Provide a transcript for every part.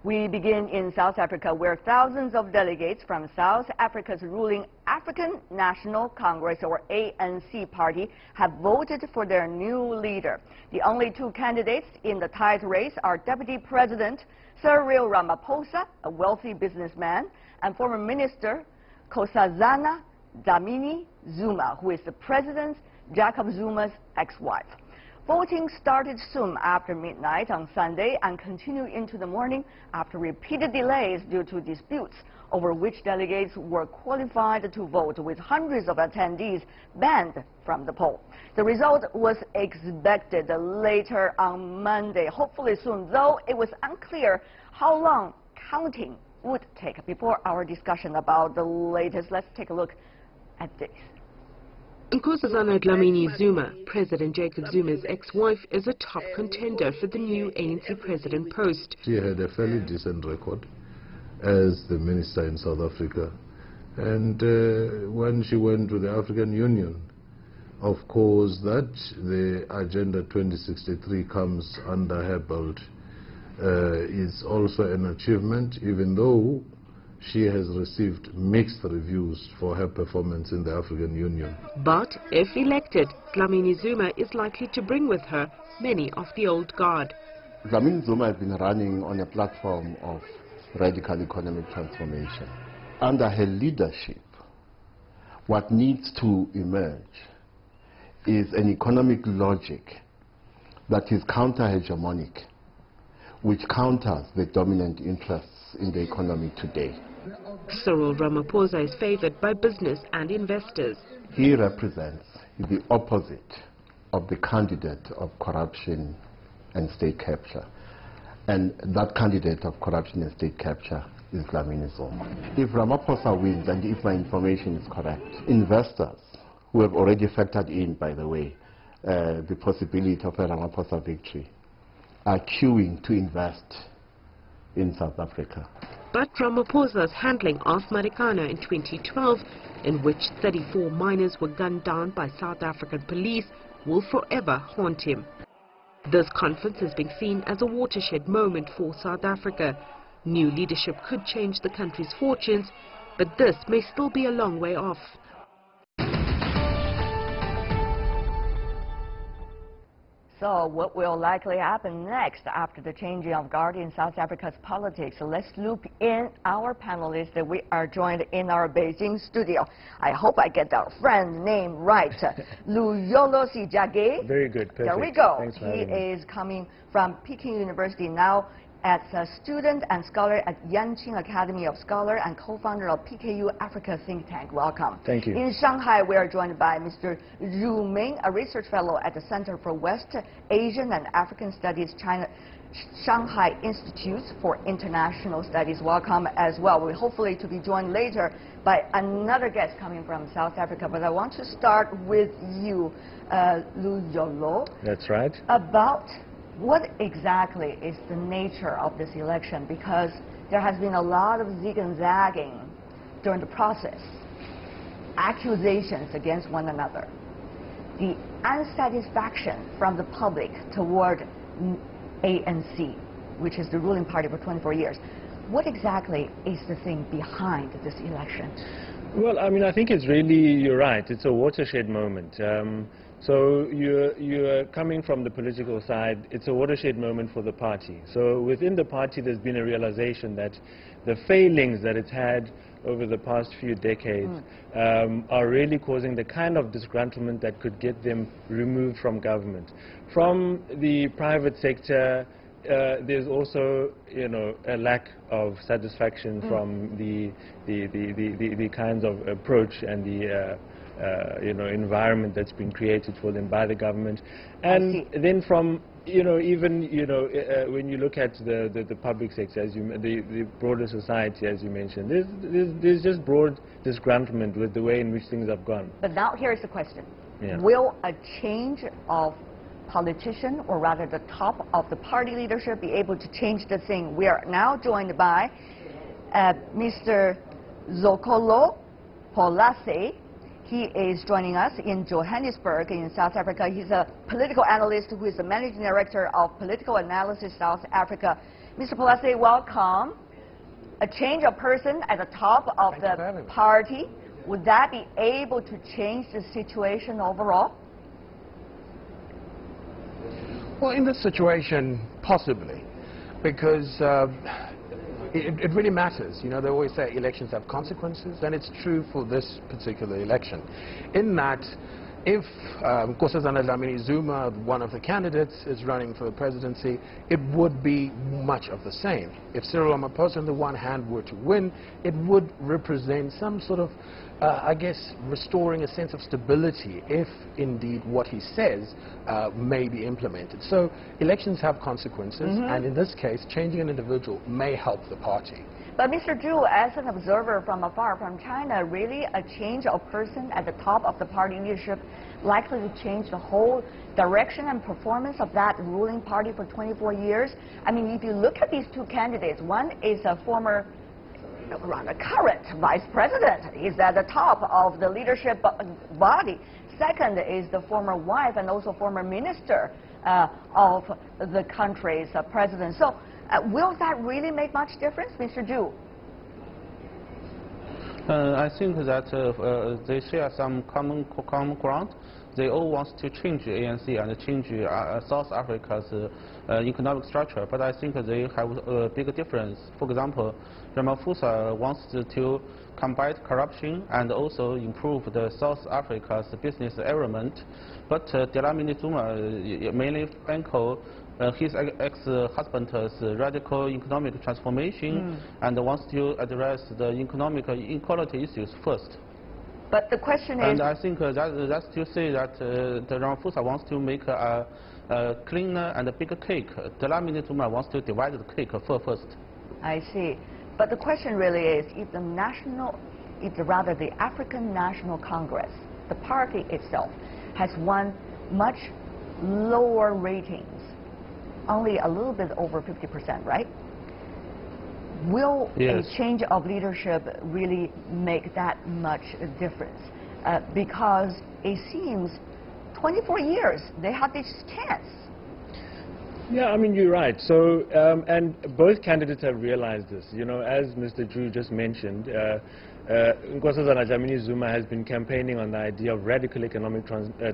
We begin in South Africa, where thousands of delegates from South Africa's ruling African National Congress, or ANC party, have voted for their new leader. The only two candidates in the tight race are Deputy President Cyril Ramaphosa, a wealthy businessman, and former Minister Nkosazana Dlamini-Zuma, who is the President Jacob Zuma's ex-wife. Voting started soon after midnight on Sunday and continued into the morning after repeated delays due to disputes over which delegates were qualified to vote, with hundreds of attendees banned from the poll. The result was expected later on Monday, hopefully soon, though it was unclear how long counting would take. Before our discussion about the latest, let's take a look at this. Nkosazana Dlamini-Zuma, President Jacob Zuma's ex-wife, is a top contender for the new ANC president post. She had a fairly decent record as the minister in South Africa. And when she went to the African Union, of course, that the Agenda 2063 comes under her belt is also an achievement, even though she has received mixed reviews for her performance in the African Union. But if elected, Dlamini-Zuma is likely to bring with her many of the old guard. Dlamini-Zuma has been running on a platform of radical economic transformation. Under her leadership, what needs to emerge is an economic logic that is counter-hegemonic, which counters the dominant interests in the economy today. Cyril Ramaphosa is favored by business and investors. He represents the opposite of the candidate of corruption and state capture. And that candidate of corruption and state capture is Dlamini-Zuma. If Ramaphosa wins, and if my information is correct, investors who have already factored in, by the way, the possibility of a Ramaphosa victory, are queuing to invest in South Africa. But Ramaphosa's handling of Marikana in 2012, in which 34 miners were gunned down by South African police, will forever haunt him. This conference is being seen as a watershed moment for South Africa. New leadership could change the country's fortunes, but this may still be a long way off. So what will likely happen next after the changing of guard in South Africa's politics? So let's loop in our panelists that we are joined in our Beijing studio. I hope I get our friend name right. Luyolo Sijake. Very good. Perfect. There we go. Thanks for he having me. is coming from Peking University now as a student and scholar at Yanqing Academy of Scholars and co-founder of PKU Africa Think Tank. Welcome. Thank you. In Shanghai, we are joined by Mr. Zhu Ming, a research fellow at the Center for West Asian and African Studies, Shanghai Institutes for International Studies. Welcome as well. We hopefully to be joined later by another guest coming from South Africa. But I want to start with you, Luyolo. That's right. About what exactly is the nature of this election? Because there has been a lot of zig and zagging during the process, accusations against one another, the unsatisfaction from the public toward ANC, which is the ruling party for 24 years. What exactly is the thing behind this election? Well, I mean, I think it's really, you're right, it's a watershed moment. So you're coming from the political side, it's a watershed moment for the party. So within the party there's been a realization that the failings that it's had over the past few decades are really causing the kind of disgruntlement that could get them removed from government. From the private sector, there's also, you know, a lack of satisfaction from the kinds of approach and the you know, environment that's been created for them by the government. And then from, you know, even, you know, when you look at the public sector, as the broader society, as you mentioned, there's just broad disgruntlement with the way in which things have gone. But now here's the question. Yeah. Will a change of politician, or rather the top of the party leadership, be able to change the thing? We are now joined by Mr. Mzoxolo Mpolase. He is joining us in Johannesburg in South Africa. He's a political analyst who is the managing director of Political Analysis South Africa. Mr. Mpolase, welcome. A change of person at the top of the party, would that be able to change the situation overall? Well, in this situation, possibly, because it really matters. You know, they always say elections have consequences, and it's true for this particular election. In that, if Nkosazana Dlamini-Zuma, one of the candidates, is running for the presidency, it would be much of the same. If Cyril Ramaphosa, on the one hand, were to win, it would represent some sort of, I guess, restoring a sense of stability if, indeed, what he says may be implemented. So elections have consequences, and in this case, changing an individual may help the party. But Mr. Zhu, as an observer from afar, from China, really a change of person at the top of the party leadership likely to change the whole direction and performance of that ruling party for 24 years? I mean, if you look at these two candidates, one is a former, rather current vice president. He's at the top of the leadership body. Second is the former wife and also former minister of the country's president. So will that really make much difference, Mr. Zhu? I think that they share some common ground. They all want to change the ANC and change South Africa's economic structure, but I think they have a big difference. For example, Ramaphosa wants to combat corruption and also improve the South Africa's business environment, but Dlamini-Zuma mainly anchor his ex-husband's radical economic transformation and wants to address the economic inequality issues first. But the question is... And I think that's to say that the Ramaphosa wants to make a cleaner and a bigger cake. Dlamini-Zuma wants to divide the cake first. I see. But the question really is, if the African National Congress, the party itself, has won much lower ratings, only a little bit over 50%, right? Will a change of leadership really make that much difference? Because it seems 24 years, they had this chance. Yeah, I mean, you're right. So, and both candidates have realized this. You know, as Mr. Zhu just mentioned, Nkosazana Dlamini-Zuma has been campaigning on the idea of radical economic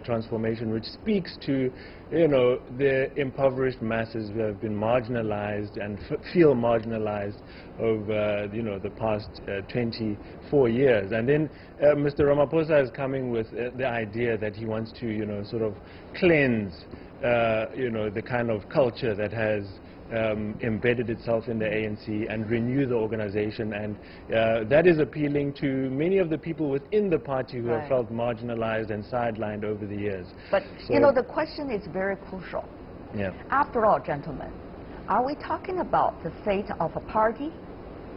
transformation, which speaks to, you know, the impoverished masses who have been marginalized and feel marginalized over, you know, the past 24 years. And then Mr. Ramaphosa is coming with the idea that he wants to, you know, sort of cleanse, you know, the kind of culture that has embedded itself in the ANC and renew the organization, and that is appealing to many of the people within the party who have felt marginalized and sidelined over the years. But, so, you know, the question is very crucial. Yeah. After all, gentlemen, are we talking about the fate of a party,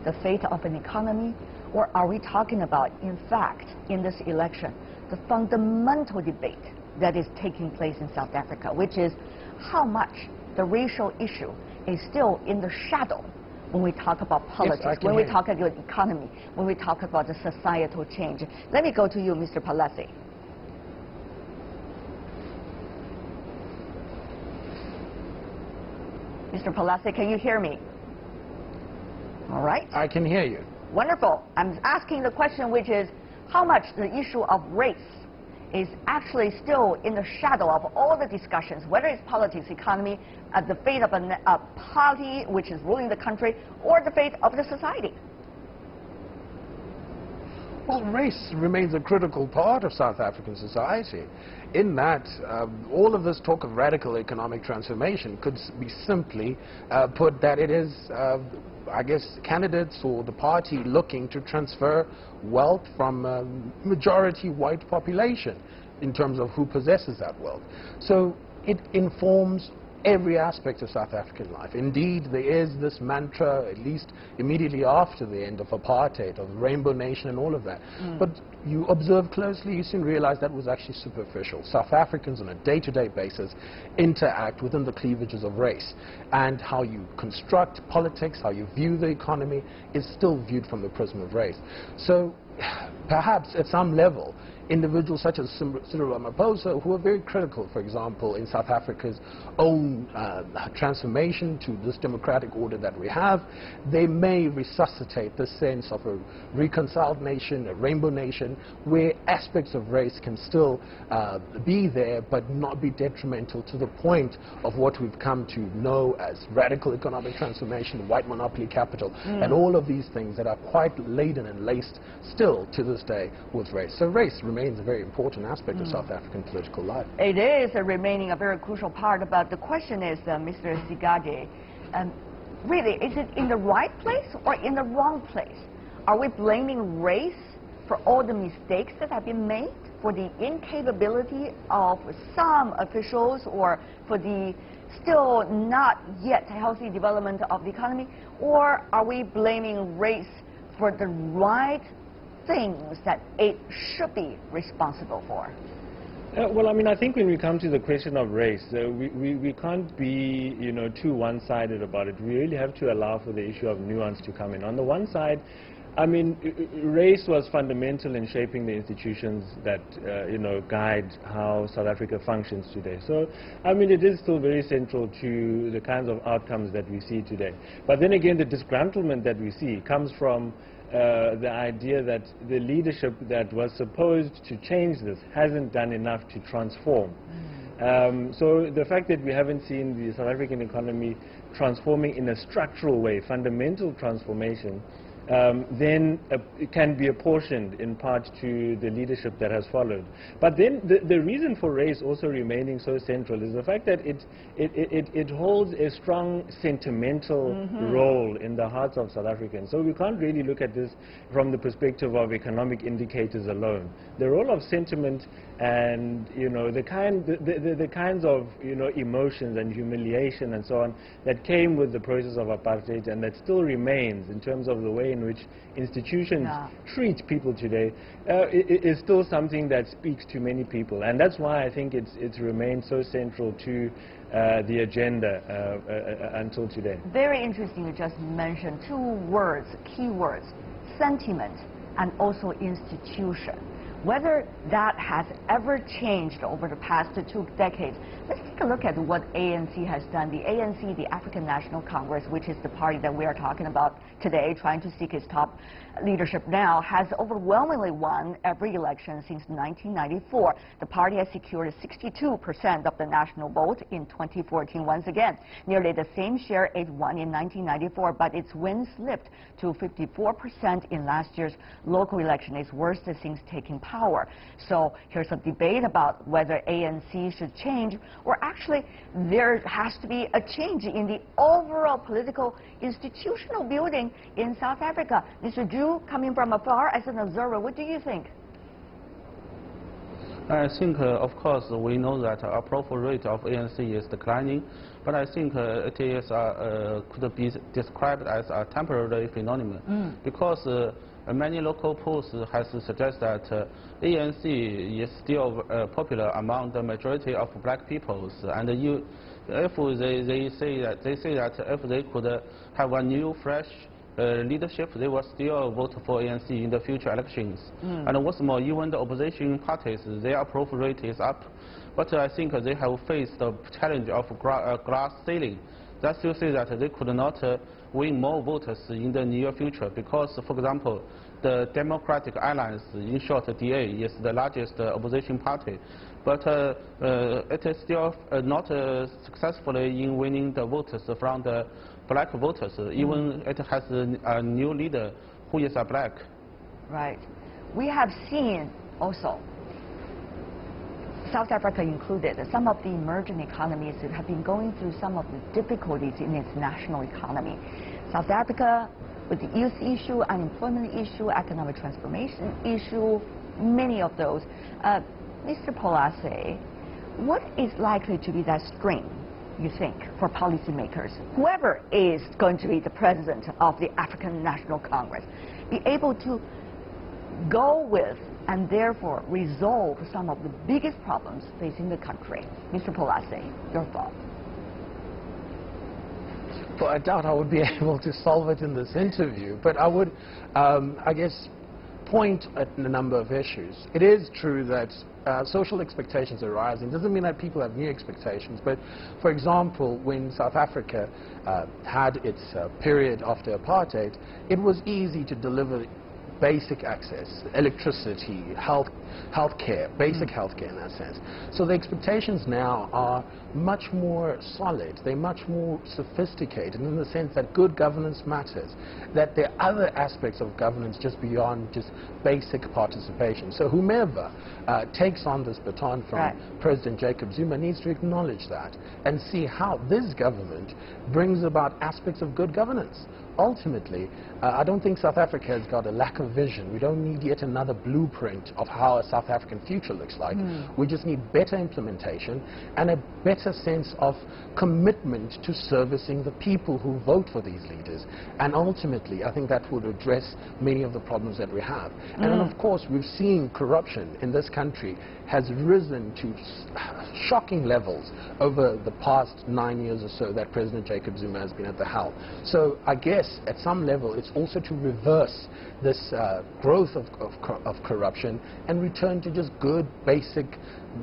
the fate of an economy, or are we talking about, in fact, in this election, the fundamental debate that is taking place in South Africa, which is how much the racial issue is still in the shadow when we talk about politics, when we talk about the economy, when we talk about the societal change. Let me go to you, Mr. Mpolase. Mr. Mpolase, can you hear me? All right. I can hear you. Wonderful. I'm asking the question, which is how much the issue of race is actually still in the shadow of all the discussions, whether it's politics, economy, the fate of a party which is ruling the country, or the fate of the society. Well, race remains a critical part of South African society. In that, all of this talk of radical economic transformation could be simply put that it is, I guess, candidates or the party looking to transfer wealth from a majority white population in terms of who possesses that wealth. So it informs every aspect of South African life. Indeed, there is this mantra, at least immediately after the end of apartheid, of Rainbow Nation and all of that. But you observe closely, you soon realize that was actually superficial. South Africans on a day-to-day basis interact within the cleavages of race. And how you construct politics, how you view the economy, is still viewed from the prism of race. So perhaps at some level, individuals such as Cyril Ramaphosa, who are very critical, for example, in South Africa's own transformation to this democratic order that we have. They may resuscitate the sense of a reconciled nation, a rainbow nation, where aspects of race can still be there, but not be detrimental to the point of what we've come to know as radical economic transformation, white monopoly capital, and all of these things that are quite laden and laced still to this day with race. So race remains a very important aspect of South African political life. It is remaining a very crucial part, but the question is, Mr. Sijake, really, is it in the right place or in the wrong place? Are we blaming race for all the mistakes that have been made, for the incapability of some officials, or for the still not yet healthy development of the economy? Or are we blaming race for the right things that it should be responsible for? Well, I mean, I think when we come to the question of race, we can't be, you know, too one-sided about it. We really have to allow for the issue of nuance to come in. On the one side, I mean, race was fundamental in shaping the institutions that, you know, guide how South Africa functions today. So, I mean, it is still very central to the kinds of outcomes that we see today. But then again, the disgruntlement that we see comes from the idea that the leadership that was supposed to change this hasn't done enough to transform. So the fact that we haven't seen the South African economy transforming in a structural way, fundamental transformation, then it can be apportioned in part to the leadership that has followed. But then the reason for race also remaining so central is the fact that it holds a strong sentimental role in the hearts of South Africans. So we can't really look at this from the perspective of economic indicators alone. The role of sentiment and, you know, the kinds of, you know, emotions and humiliation and so on that came with the process of apartheid, and that still remains in terms of the way in which institutions treat people today, is still something that speaks to many people. And that's why I think it's remained so central to the agenda until today. Very interesting, you just mentioned two words, key words, sentiment and also institution. Whether that has ever changed over the past 2 decades, let's take a look at what ANC has done. The ANC, the African National Congress, which is the party that we are talking about today, trying to seek its top leadership now, has overwhelmingly won every election since 1994. The party has secured 62% of the national vote in 2014 once again. Nearly the same share it won in 1994, but its win slipped to 54% in last year's local election, its worst since taking power. So here's a debate about whether ANC should change, or actually there has to be a change in the overall political institutional building in South Africa. Mr. Zhu, coming from afar as an observer, what do you think? I think, of course, we know that approval rate of ANC is declining, but I think it is could be described as a temporary phenomenon, because many local polls has suggested that ANC is still popular among the majority of black peoples, and if they say that if they could have a new, fresh leadership, they will still vote for ANC in the future elections. And what's more, even the opposition parties, their approval rate is up, but I think they have faced the challenge of glass ceiling. That's to say that they could not win more voters in the near future, because, for example, the Democratic Alliance, in short DA, is the largest opposition party, but it is still not successfully in winning the voters from the black voters. Even it has a new leader who is a black. Right. We have seen also, South Africa included, some of the emerging economies that have been going through some of the difficulties in its national economy. South Africa, with the youth issue, unemployment issue, economic transformation issue, many of those. Mr. Mpolase, what is likely to be that string, you think, for policymakers, whoever is going to be the president of the African National Congress, be able to go with and therefore resolve some of the biggest problems facing the country? Mr. Mpolase, your thoughts? Well, I doubt I would be able to solve it in this interview, but I would, I guess, point at a number of issues. It is true that social expectations are rising. Doesn't mean that people have new expectations, but for example, when South Africa had its period after apartheid, it was easy to deliver basic access, electricity, healthcare, basic healthcare in that sense. So the expectations now are much more solid. They're much more sophisticated in the sense that good governance matters, that there are other aspects of governance just beyond just basic participation. So whomever takes on this baton from President Jacob Zuma needs to acknowledge that and see how this government brings about aspects of good governance. Ultimately, I don't think South Africa has got a lack of vision. We don't need yet another blueprint of how a South African future looks like. We just need better implementation and a better sense of commitment to servicing the people who vote for these leaders. And ultimately, I think that would address many of the problems that we have. And then, of course, we've seen corruption in this country has risen to shocking levels over the past 9 years or so that President Jacob Zuma has been at the helm. So I guess at some level it's also to reverse this growth of corruption and return to just good basic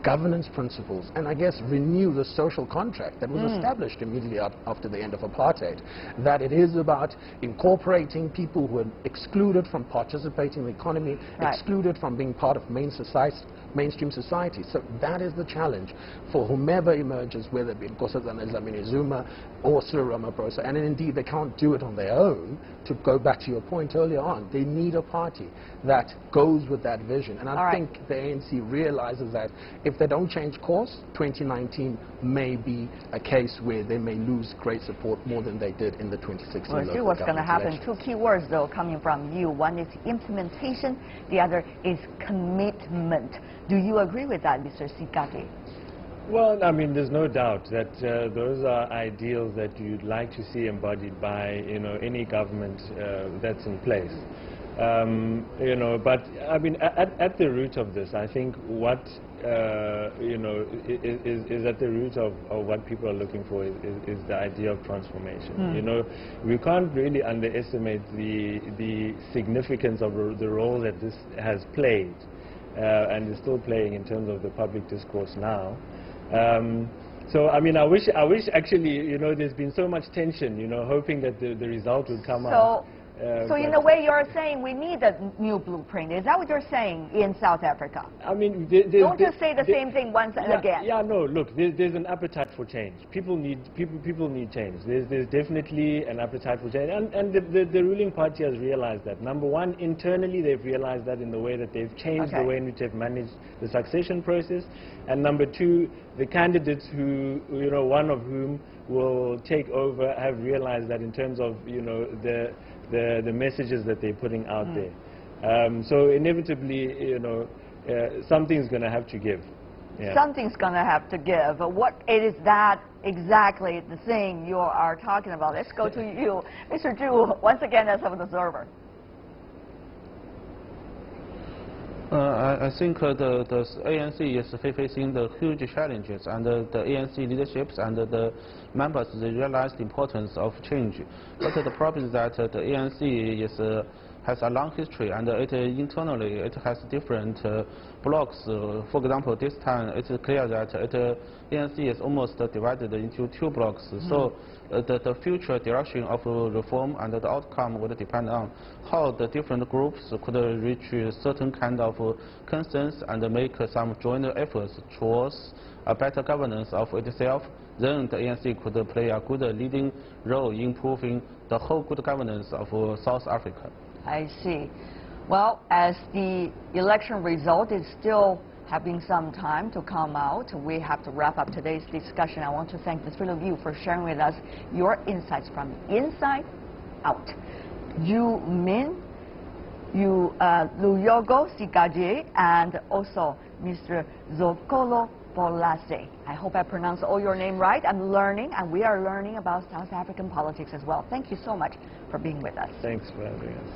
governance principles, and I guess renew the social contract that was established immediately after the end of apartheid, that it is about incorporating people who are excluded from participating in the economy, excluded from being part of mainstream society. So that is the challenge for whomever emerges, whether it be Nkosazana Dlamini-Zuma or Cyril Ramaphosa, and indeed they can't do it on their own. To go back to your point earlier on, they need a party that goes with that vision, and I think the ANC realizes that if they don't change course, 2019 may be a case where they may lose great support more than they did in the 2016 We'll see what's going to happen. Elections. 2 key words, though, coming from you. One is implementation. The other is commitment. Do you agree with that, Mr. Sijake? Well, I mean, there's no doubt that those are ideals that you'd like to see embodied by, any government that's in place. But I mean, at the root of this, I think what is at the root of what people are looking for is the idea of transformation. We can't really underestimate the significance of the role that this has played and is still playing in terms of the public discourse now. So I mean, I wish actually, there's been so much tension, hoping that the result would come out. So in a way, you're saying we need a new blueprint. Is that what you're saying in South Africa? I mean, don't just say the same thing once and again. Yeah, no. Look, there's an appetite for change. People need change. There's definitely an appetite for change, and the ruling party has realized that. Number one, internally they've realized that in the way that they've changed the way in which they've managed the succession process, and number two, the candidates who, one of whom will take over, have realized that in terms of, the messages that they're putting out there. So inevitably, something's going to have to give. Something's going to have to give. But what is that exactly the thing you are talking about? Let's go to you, Mr. Zhu, once again as an observer. I think the ANC is facing the huge challenges, and the ANC leaderships and the members, they realize the importance of change. But the problem is that the ANC has a long history, and internally it has different blocks. For example, this time it's clear that the ANC is almost divided into 2 blocks. So the future direction of reform and the outcome would depend on how the different groups could reach a certain kind of consensus and make some joint efforts towards a better governance of itself. Then the ANC could play a good leading role in improving the whole good governance of South Africa. I see. Well, as the election result is still having some time to come out, we have to wrap up today's discussion. I want to thank the 3 of you for sharing with us your insights from inside out. Zhu Ming, Luyolo Sijake, and also Mr. Mzoxolo Mpolase. I hope I pronounced all your name right. I'm learning, and we are learning about South African politics as well. Thank you so much for being with us. Thanks for having us.